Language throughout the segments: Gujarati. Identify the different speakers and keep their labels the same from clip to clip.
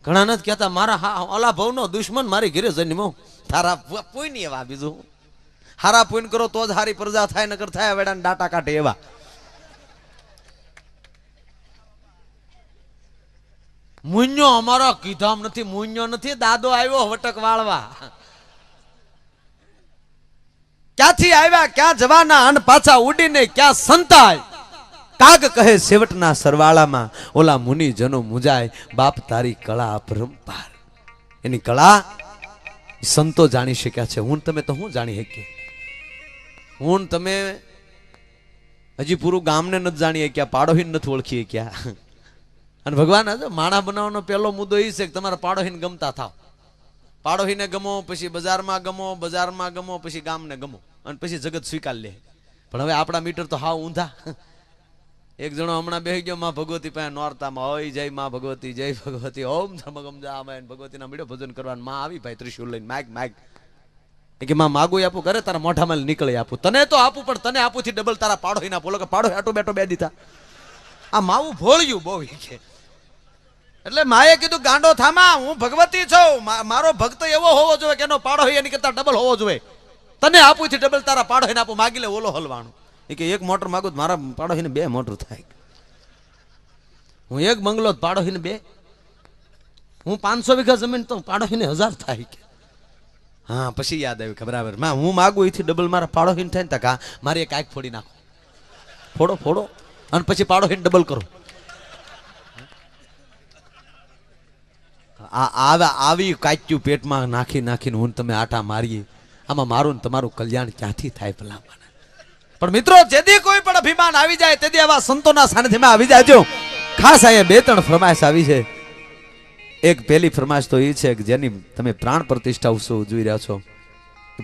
Speaker 1: ઘણા નથી કહેતા મારા ઓલા ભવનો દુશ્મન મારી ઘરે જન્મો. તારા પુણ્ય એવા, બીજું હારા પુણ્ય કરો તો જ હારી પ્રજા થાય, નકર થાય વેડાને ડાટા કાઢે એવા. મુન્યો અમારા કીધામ નથી, મુન્યો નથી, દાદો આવ્યો વટક વાળવા. ક્યાંથી આવ્યા ક્યાં જવાના, અન પાછા ઉડીને ક્યાં સંતાય. કાગ કહે સેવટના સરવાળામાં ઓલા મુનિ જનો મુજાય, બાપ તારી કળા અપરંપાર. એની કળા સંતો જાણી શક્યા છે, હું તમે તો હું જાણી શકીએ. હું તમે હજી પૂરું ગામને નથી જાણી શક્યા, પાડોહીને નથી ઓળખી શક્યા. અને ભગવાન માણા બનાવવાનો પહેલો મુદ્દો એ છે કે તમારા પાડોહીને ગમતા થાવ. પાડોહીને ગમો, પછી બજારમાં ગમો, બજારમાં ગમો, પછી ગામને ગમો, અને પછી જગત સ્વીકાર લે. પણ હવે આપણા મીટર તો હાવ ઊંધા. એક જણો હમણાં બેસી ગયો માં ભગવતી પાસે નોરતામાં, ઓય જય માં ભગવતી, જય ભગવતી, ઓમ ધર્મગમ જામાય. ભગવતીના મીડો ભજન કરવાનું માં આવી ભાઈ ત્રિશુલ લઈને માગ માગ. કે માં માગું આપું કરે, તારા મોઢામાં નીકળે આપું. તને તો આપું, પણ તને આપું થી ડબલ તારા પાડોહી ના બોલો કે પાડો આટો બેટો બે દીધા. આ માવું ભોળ્યું બહુ કે. એટલે માએ કીધું ગાંડો થામા, હું ભગવતી છું, મારો ભક્ત એવો હોવો જોઈએ કે એનો પાડોહી એની કરતા ડબલ હોવો જોઈએ. તને આપું થી ડબલ તારા પાડોહીને આપું, માગી લે ઓલો હલવાનું. કે એક મોટર માગું મારા પાડોહીને 2 મોટર થાય. હું એક બંગલો પાડોહીને 2, હું 500 વીઘા જમીન તો પાડોહીને 1000 થાય. હા પછી યાદ આવ્યું કે બરાબર માં હું માગું એથી ડબલ મારા પાડોહીને થાય ને, કા મારે એક આંખ ફોડી નાખો, ફોડો ફોડો, અને પછી પાડોહીને ડબલ કરો. આવી કાચ્યું પેટમાં નાખી નાખીને હું તમે આટા મારીએ, આમાં મારું ને તમારું કલ્યાણ ક્યાંથી થાય ભલા. પણ મિત્રો, જેથી કોઈ પણ અભિમાન આવી જાય તેથી આવા સંતોના સાનિધ્યમાં આવી જાજો. ખાસ અહીંયા 2-3 ફરમાઈશ આવી છે. એક પહેલી ફરમાઈશ તો એ છે કે જેની તમે પ્રાણ પ્રતિષ્ઠા ઉત્સવ જોઈ રહ્યા છો,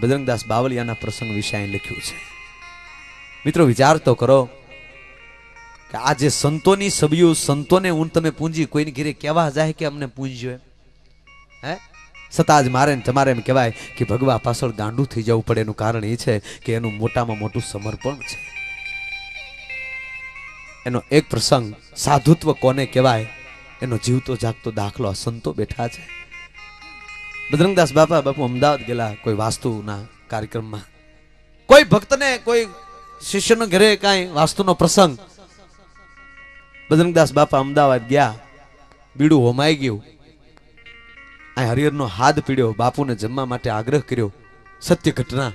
Speaker 1: બજરંગદાસ બાવલિયાના પ્રસંગ વિશે અહીં લખ્યું છે. મિત્રો વિચાર તો કરો કે આ જે સંતોની સભ્યો, સંતોને હું તમે પૂંજી કોઈની ઘરે કહેવા જાય કે અમને પૂંજ્યો હે, છતાં જ મારે ને તમારે એમ કહેવાય કે ભગવા પાછળ ગાંડું થઈ જવું પડે. એનું કારણ એ છે કે એનું મોટામાં મોટું સમર્પણ છે. એનો એક પ્રસંગ, સાધુત્વ કોને કહેવાય એનો જીવતો જાગતો દાખલો આ સંતો બેઠા છે. બજરંગદાસ બાપુ અમદાવાદ ગયેલા કોઈ વાસ્તુના કાર્યક્રમમાં. કોઈ ભક્તને, કોઈ શિષ્યનો ઘરે કાંઈ વાસ્તુનો પ્રસંગ, બજરંગદાસ બાપા અમદાવાદ ગયા, બીડું હોમાઈ ગયું, આ હરિહરનો હાથ પીડ્યો, બાપુને જમવા માટે આગ્રહ કર્યો. સત્ય ઘટના.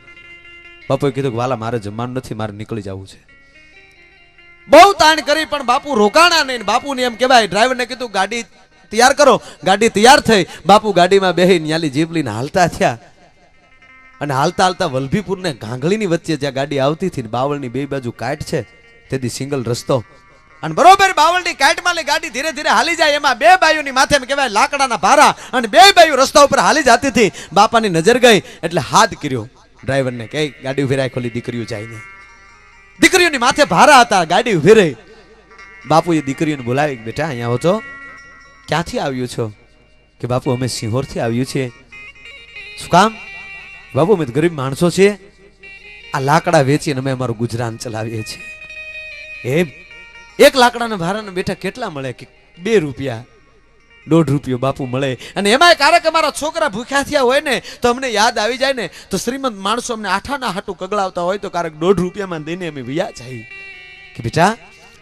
Speaker 1: બાપુએ કીધું કે વાલા મારે જમવાનું નથી, મારે નીકળી જવું છે. બહુ તાણ કરી પણ બાપુ રોકાણા નહીં. બાપુને એમ કહેવાય, ડ્રાઈવરને કીધું ગાડી તૈયાર કરો. ગાડી તૈયાર થઈ, બાપુ ગાડીમાં બેહીને ન્યાલી જીપ લઈને હાલતા થયા. અને હાલતા હાલતા વલભીપુર ને ગાંગળીની વચ્ચે જ્યાં ગાડી આવતી હતી, બાવળની 2 બાજુ કાટ છે, તેથી સિંગલ રસ્તો. અને બરોબર બાવળની કાટમાં ગાડી ધીરે ધીરે હાલી જાય, એમાં 2 બાયુની માથે એમ કહેવાય લાકડાના ભારા, અને 2 બાયુ રસ્તા ઉપર હાલી જતી હતી. બાપાની નજર ગઈ એટલે હાથ કર્યો ડ્રાઈવરને કે ગાડી ઉભી રાખ, ખોલી દીકરીઓ જાય ને. દીકરીઓની માથે ભારા હતા, ગાડી ઉભી રહી. બાપુએ દીકરીઓને બોલાવી, બેટા અહીંયા આવો તો. ક્યાંથી આવ્યું છો? કે બાપુ અમે સિંહોરથી આવ્યું છે. શું કામ? બાપુ અમે ગરીબ માણસો છીએ, આ લાકડા વેચીને અમે અમારું ગુજરાન ચલાવીએ છીએ. એમ? એક લાકડાના ભારાના બેઠા કેટલા મળે? કે 2 રૂપિયા, 1.5 રૂપિયો બાપુ મળે. અને એમાં ક્યારેક અમારા છોકરા ભૂખ્યા થયા હોય ને તો અમને યાદ આવી જાય ને, તો શ્રીમંત માણસો અમને આઠાના હાટું કગળાવતા હોય તો ક્યારેક 1.5 રૂપિયામાં દઈને અમે વિયા જાય કે બેટા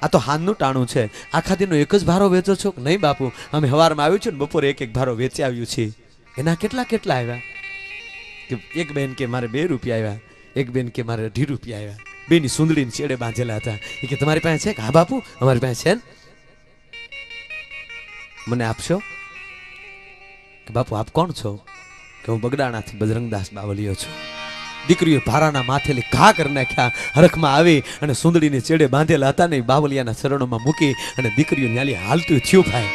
Speaker 1: આ તો હાનનું ટાણું છે, આખા દિનનો એક જ ભારો વેચો છો? નહીં બાપુ, અમે સવારમાં આવ્યું છે ને બપોરે એક ભારો વેચી આવ્યું છે. એના કેટલા કેટલા આવ્યા? કે એક બેન કે મારે 2 રૂપિયા આવ્યા, એક બેન કે મારે 2.5 રૂપિયા આવ્યા. બેની સુંદડીને છેડે બાંધેલા હતા. એ કે તમારી પાસે છે? હા બાપુ અમારી પાસે છે ને. મને આપશો? કે બાપુ આપ કોણ છો? કે હું બગડાણાથી બજરંગદાસ બાવલિયો છું. દીકરીઓ ભારાના માથેલી ઘા કરી નાખ્યા, હરખમાં આવી અને સુંદડીને ચેડે બાંધેલા હતા ને બાવલિયાના ચરણોમાં મૂકી અને દીકરીઓ ન્યાલી હાલતું થયું. ભાઈ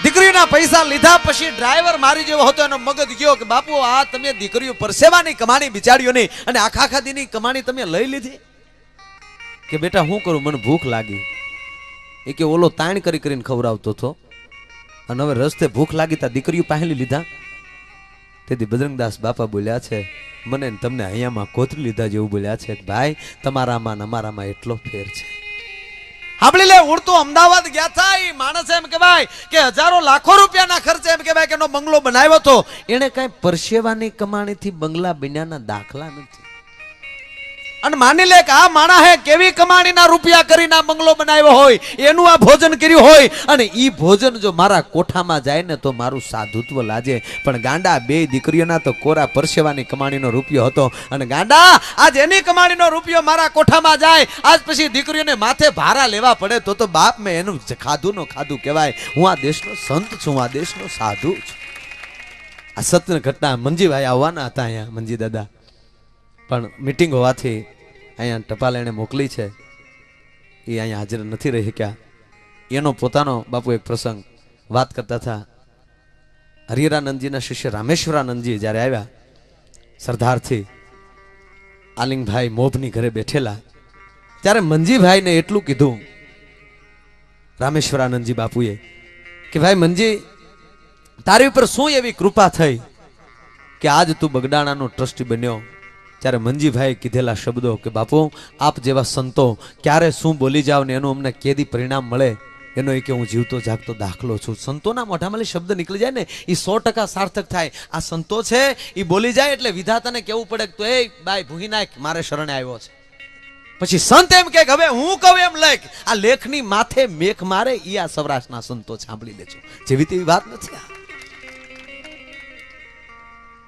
Speaker 1: દીકરીઓના પૈસા લીધા પછી ડ્રાઈવર મારી જેવો હતો, એનો મગજ ગયો કે બાપુ આ તમે દીકરીઓ પરસેવાની કમાણી બિચારીઓની અને આખા દીની કમાણી તમે લઈ લીધી. કે બેટા હું કરું, મને ભૂખ લાગી. એ કે ઓલો તાણ કરી કરીને ખવડાવતો હતો અને હવે રસ્તે ભૂખ લાગી તા દીકરીઓ પહેલી લીધા. તેથી બજરંગદાસ બાપા બોલ્યા છે, મને તમને અહીંયામાં કોતરી લીધા જેવું બોલ્યા છે. ભાઈ તમારામાં ને અમારામાં એટલો ફેર છે. આપણે લે ઉડતું અમદાવાદ ગયા હતા, એ માણસ એમ કહેવાય કે હજારો લાખો રૂપિયાના ખર્ચે એમ કહેવાય કે એનો બંગલો બનાવ્યો હતો. એને કઈ પરસેવાની કમાણીથી બંગલા બન્યાના દાખલા નથી. અને માની લે કે આ માણસે કેવી કમાણીના રૂપિયા કરીને આ બંગલો બનાવ્યો હોય, એનું આ ભોજન કર્યું હોય, અને ઈ ભોજન જો મારા કોઠામાં જાય ને તો મારું સાધુત્વ લાજે. પણ ગાંડા બે દીકરીઓના તો કોરા પરસેવાની કમાણીનો રૂપિયો હતો. અને ગાંડા આજ એની કમાણીનો રૂપિયો મારા કોઠામાં જાય, આજ પછી દીકરીઓને માથે ભારા લેવા પડે તો બાપ મેં એનું ખાધું નો ખાધું કહેવાય. હું આ દેશનો સંત છું, આ દેશનો સાધુ છું. આ સત્ય ઘટના મંજીભાઈ આવવાના હતા અહીંયા, મંજી દાદા, પણ મીટિંગ હોવાથી અહીંયા ટપાલ એણે મોકલી છે, એ અહીંયા હાજર નથી રહી શક્યા. એનો પોતાનો બાપુ એક પ્રસંગ વાત કરતા હતા. હરિહરાનંદજીના શિષ્ય રામેશ્વરાનંદજી જ્યારે આવ્યા સરદારથી, આલિંગભાઈ મોભની ઘરે બેઠેલા, ત્યારે મંજીભાઈને એટલું કીધું રામેશ્વરાનંદજી બાપુએ કે ભાઈ મંજી, તારી ઉપર શું એવી કૃપા થઈ કે આજ તું બગડાણાનો ટ્રસ્ટી બન્યો. ત્યારે મંજીભાઈ કીધેલા શબ્દો કે બાપુ, આપ જેવા સંતો ક્યારે શું બોલી જાવ ને એનું અમને કેદી પરિણામ મળે, એનો એ કે હું જીવતો જાગતો દાખલો છું. સંતોના મોઢામાં શબ્દ નીકળી જાય ને એ 100% સાર્થક થાય. આ સંતો છે એ બોલી જાય એટલે વિધાતાને કેવું પડે તો એ બાય ભૂહી નાખ, મારે શરણે આવ્યો છે. પછી સંત એમ કે હવે હું કહું એમ લેખ. આ લેખની માથે મેખ મારે એ આ સૌરાષ્ટ્રના સંતો સાંભળી લેજો. જેવી તેવી વાત નથી.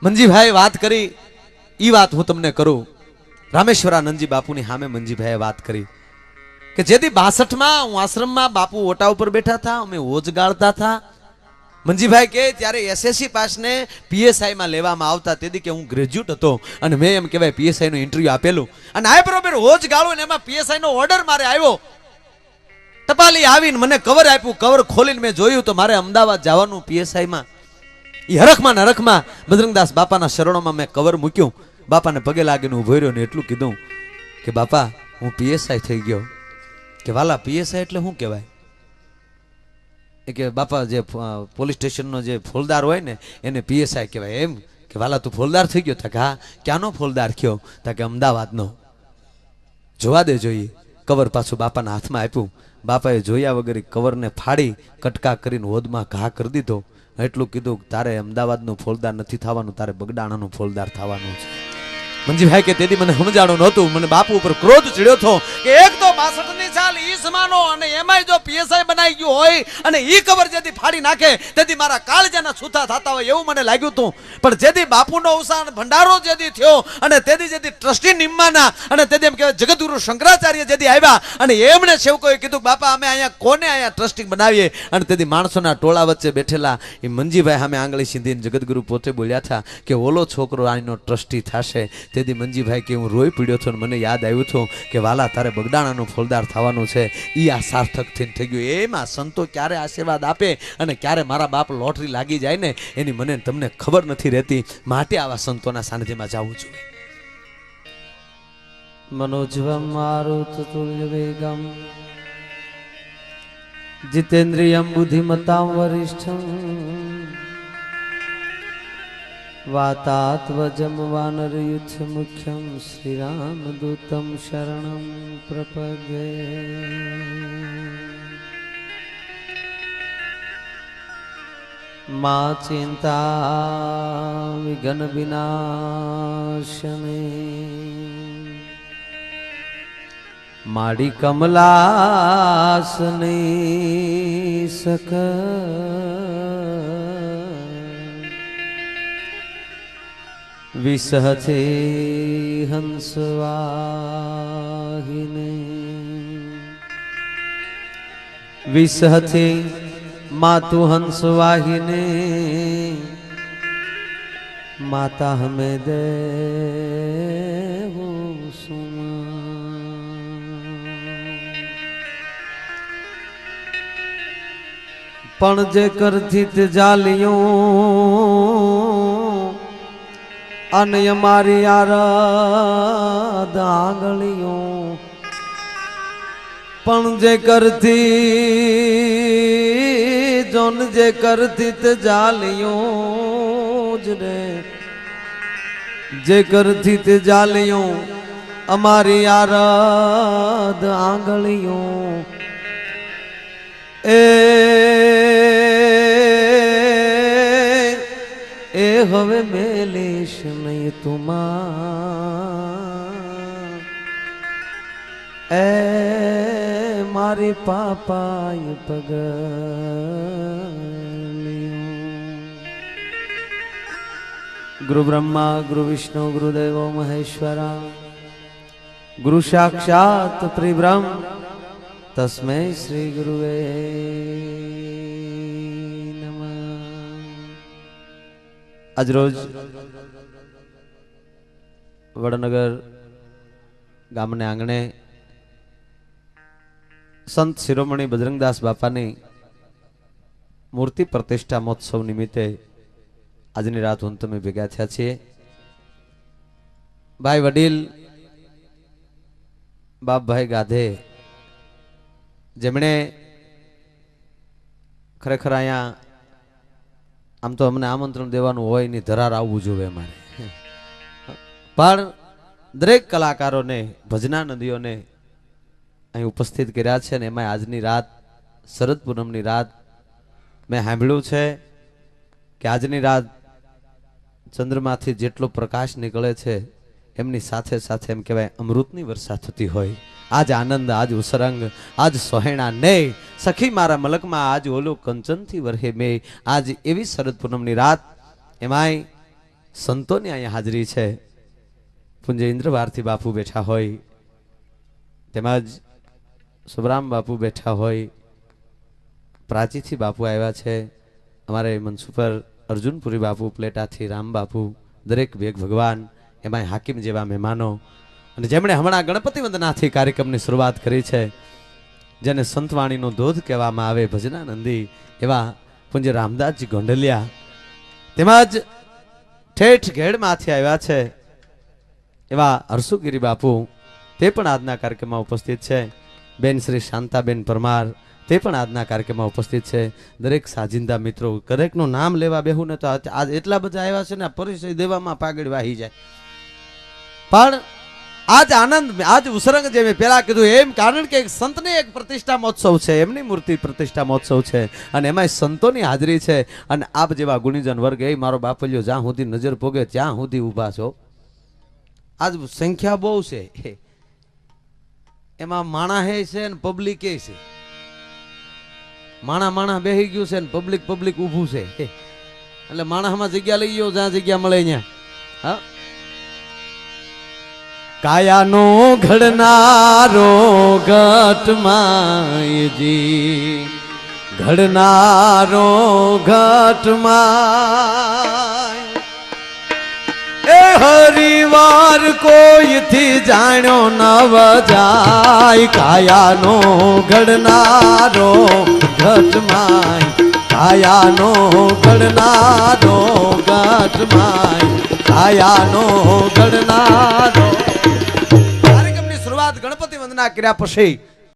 Speaker 1: મંજીભાઈ વાત કરી, ઈ વાત હું તમને કરું. રામેશ્વરાનંદજી બાપુની સામે મંજીભાઈએ વાત કરી કે જેથી 62માં હું આશ્રમમાં બાપુ ઓટા ઉપર બેઠા હતા, અમે ઓજ ગાળતા હતા. મંજીભાઈ કે ત્યારે એસએસસી પાસને પીએસઆઈ માં લેવામાં આવતા, તેથી કે હું ગ્રેજ્યુએટ હતો અને મેં એમ કહેવાય પીએસઆઈ નું ઇન્ટરવ્યુ આપેલું અને આ બરોબર ઓજ ગાળું ને એમાં પીએસઆઈ નો ઓર્ડર મારે આવ્યો. ટપાલી આવીને મને કવર આપ્યું, કવર ખોલીને મેં જોયું તો મારે અમદાવાદ જવાનું પીએસઆઈ માં. એ હરખમાં ને હરખમાં બજરંગદાસ બાપાના શરણોમાં મેં કવર મૂક્યું, બાપાને પગે લાગીને ઉભો રહ્યો ને એટલું કીધું કે બાપા હું પીએસઆઈ થઈ ગયો. કે વાલા પીએસઆઈ એટલે શું કહેવાય? એ કે બાપા જે પોલીસ સ્ટેશનનો જે ફોલદાર હોય ને એને પીએસઆઈ કહેવાય. એમ કે વાલા તું ફોલદાર થઈ ગયો? કે હા. ક્યાંનો ફોલદાર થયો? કે અમદાવાદનો. જોવા દે જોઈએ. કવર પાછું બાપાના હાથમાં આપ્યું. બાપાએ જોયા વગર કવરને ફાડી કટકા કરીને હોદમાં ઘા કરી દીધો. એટલું કીધું તારે અમદાવાદનું ફોલદાર નથી થવાનું, તારે બગડાણાનું ફોલદાર થવાનું છે. મંજીભાઈ કે તેથી મને સમજાણું નહોતું, મને બાપુ ઉપર ક્રોધ ચડ્યો હતો કે એક તો 62ની સાલ ઈ સમાનો અને એમાંય જો પીએસઆઈ બનાવી ગયું હોય અને ઈ કવર જેથી ફાડી નાખે તેથી મારા કાળજાના છૂતા થતા હોય એવું મને લાગ્યું હતું. પણ જેથી બાપુનો અવસાન ભંડારો જેથી થયો અને તેથી જેથી ટ્રસ્ટી નિમ્માના અને તેથી એમ કહેવાય જગતગુરુ શંકરાચાર્ય જેથી આવ્યા અને એમણે સેવકોએ કીધું બાપા અમે અહીંયા કોને અહીંયા ટ્રસ્ટી બનાવીએ. અને તેથી માણસોના ટોળા વચ્ચે બેઠેલા એ મંજીભાઈ સામે આંગળી સીધીને જગતગુરુ પોતે બોલ્યા હતા કે ઓલો છોકરો આનો ટ્રસ્ટી થશે. તેથી મંજીભાઈ કે હું રોઈ પીડ્યો હતો, મને યાદ આવ્યું હતું કે વાલા તારે બગડાણાનું ફોલદાર થવાનું છે. એ આ સાર્થક થઈને થઈ ગયું. એમાં સંતો ક્યારે આશીર્વાદ આપે અને ક્યારે મારા બાપ લોટરી લાગી જાય ને એની મને તમને ખબર નથી રહેતી. માટે આવા સંતોના સાનિધ્યમાં જવું જોઈએ.
Speaker 2: મનોજવમ મારુતતુલ્ય વેગમ जितेन्द्रियं बुद्धिमतां वरिष्ठं वातात्वजं वानरयुथमुख्यं श्रीरामदूतं शरणं प्रपद्ये। मा चिंता विघ्न विनाशने माड़ी कमलासने सक विसहते हंसवाहिने विसहते मातु हंसवाहिने माता हमें देवो सुमा। पण जे करती ते जालियों अन हमारी आराध आंगलियों पण जे करती जोन जे करती ते जालियों रे जे करती ते जालियों हमारी आराध आंगलियों એ હવે મેલીશ નહીં તુમા એ મારી પાપાય પગલિયું ગુરુ બ્રહ્મા ગુરુ વિષ્ણુ ગુરુદેવો મહેશ્વરા ગુરુ સાક્ષાત ત્રિબ્રહ્મ તસ્મૈ શ્રી ગુરુવે નમઃ. આજરોજ વડનગર ગામને આંગણે સંત શિરોમણી બજરંગદાસ બાપાની મૂર્તિ પ્રતિષ્ઠા મહોત્સવ નિમિત્તે આજની રાત હું તમે ભેગા થયા છીએ. ભાઈ વડીલ બાપભાઈ ગાધે જેમણે ખરેખર અહીંયા આમ તો અમને આમંત્રણ દેવાનું હોય ની ધરાર આવવું જોઈએ મારે, પણ દરેક કલાકારોને ભજના નદીઓને અહીં ઉપસ્થિત કર્યા છે. ને એમાં આજની રાત શરદ પૂનમની રાત મેં સાંભળ્યું છે કે આજની રાત ચંદ્રમાંથી જેટલો પ્રકાશ નીકળે છે એમની સાથે સાથે એમ કહેવાય અમૃતની વર્ષા થતી હોય. આજ આનંદ, આજ ઉસરંગ, આજ સોહેણા ને સખી મારા મલકમાં આજ ઓલો કંચનથી વરહે મે. આજ એવી શરદ પૂનમની રાત, એમાંય સંતોની અહીંયા હાજરી છે. પૂજ્ય ઇન્દ્ર ભારતી બાપુ બેઠા હોય, તેમજ સુભરામ બાપુ બેઠા હોય, પ્રાચીથી બાપુ આવ્યા છે, અમારે મનસુપર અર્જુનપુરી બાપુ, પ્લેટાથી રામ બાપુ, દરેક વેગ ભગવાન, એમાંય હાકીમ જેવા મહેમાનો, અને જેમણે હમણાં ગણપતિ વંદનાથી કાર્યક્રમની શરૂઆત કરી છે, જેને સંતવાણીનો ધોધ કહેવામાં આવે, ભજના નંદી એવા પૂજ્ય રામદાસજી ગોંડલિયા, તેમજ ઠેઠ ઘેડમાંથી આવ્યા છે એવા હરસુગીરી બાપુ, તે પણ આજના કાર્યક્રમમાં ઉપસ્થિત છે. બેન શ્રી શાંતાબેન પરમાર, તે પણ આજના કાર્યક્રમમાં ઉપસ્થિત છે. દરેક સાજિંદા મિત્રો, દરેકનું નામ લેવા બેહું ને તો આજ એટલા બધા આવ્યા છે ને પરિચય દેવામાં પાગળ વાહી જાય. પણ આજ આનંદ, આજ ઉસરંગ જે મેં પેલા કીધું એમ, કારણ કે સંતને એક પ્રતિષ્ઠા મહોત્સવ છે, એમની મૂર્તિ પ્રતિષ્ઠા મહોત્સવ છે, અને એમાં સંતોની હાજરી છે. અને આપ જેવા ગુણીજન વર્ગ, એ મારો બાપલિયો જ્યાં સુધી નજર પોગે ત્યાં સુધી ઊભા છો. આજ સંખ્યા બહુ છે, એમાં માણા હે છે ને પબ્લિક એ છે. માણા બેહી ગયું છે ને પબ્લિક ઊભું છે, એટલે માણામાં જગ્યા લઈ ગયો જ્યાં જગ્યા મળે ત્યાં. હા, કાયાનો ઘડનારો ઘટમાયજી, ઘડનારો ઘટમાં એ હરિવાર કોઈથી જાણ્યો નવ જાય. કાયાનો ઘડનારો ઘટમાય, કાયાનો ઘડનારો ઘટમાય, કાયાનો ઘડનારો. કાર્યક્રમની શરૂઆત ગણપતિ વંદના કર્યા પછી